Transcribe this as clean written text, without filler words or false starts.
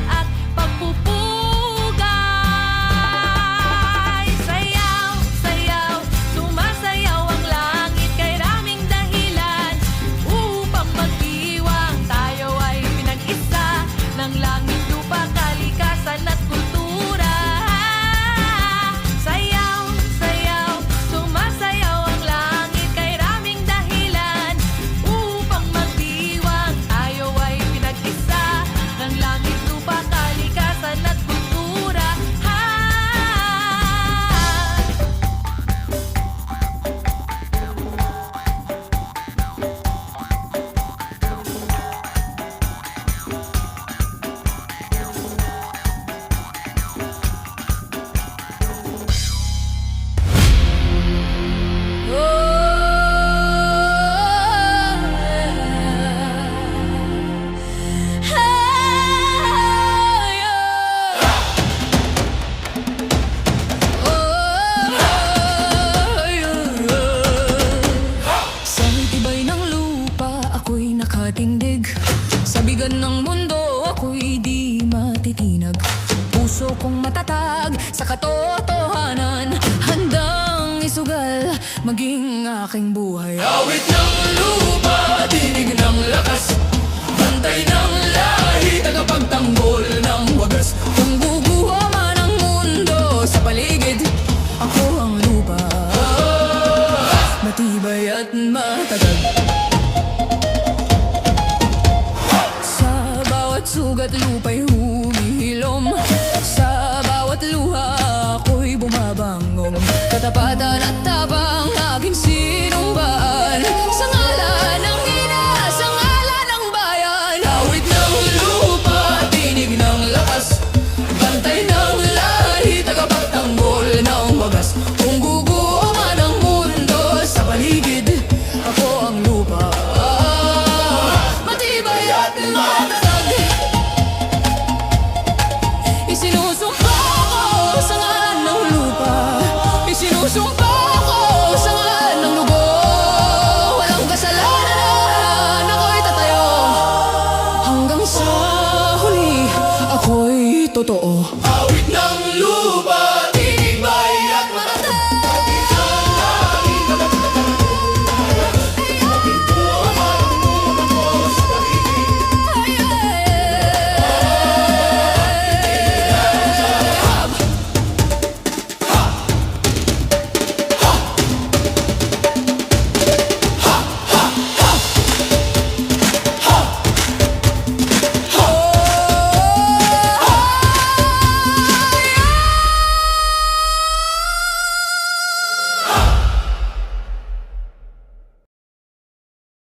at pagpupugay. Sayaw, sayaw, sumasayaw ang langit, kay raming dahilan upang magdiwang. Tayo ay pinag-isa ng langit, lupa, kalikasan at kultura. Sayaw, sayaw, sumasayaw ang langit, kay raming dahilan upang magdiwang. Tayo ay pinag-isa ng langit, lupa, kalikasan at kultura. Sa tibay ng lupa, ako'y nakatindig. Sa bigan ng mundo, ako'y di matitinag. Puso kong matatag sa katotohanan, handang isugal maging aking buhay. Awit ng lupa, tinig ng lakas, bantay ng lahi, tagapagtanggol ng wagas. Kung guguha man ang mundo sa paligid, ako ang lupa, matibay at matatag. Sa bawat sugat lupa'y humihilom, sa bawat luha ako'y bumabangong. Katapatan at tabang aking sinumbaan, sa ngalan ng ina, sa ngalan ng bayan. Awit ng lupa, tinig ng lakas, bantay ng lahi, tagapagtanggol ng wagas. Kung guguha man ang mundo sa paligid, ako ang lupa, matibay at matatag. Isinusumpa ko sa ngalan ng lupa, isinusumpa ko sa ngalan ng dugo. Walang kasalanan, ako'y tatayo, hanggang sa huli ako'y totoo. Awit ng lupa,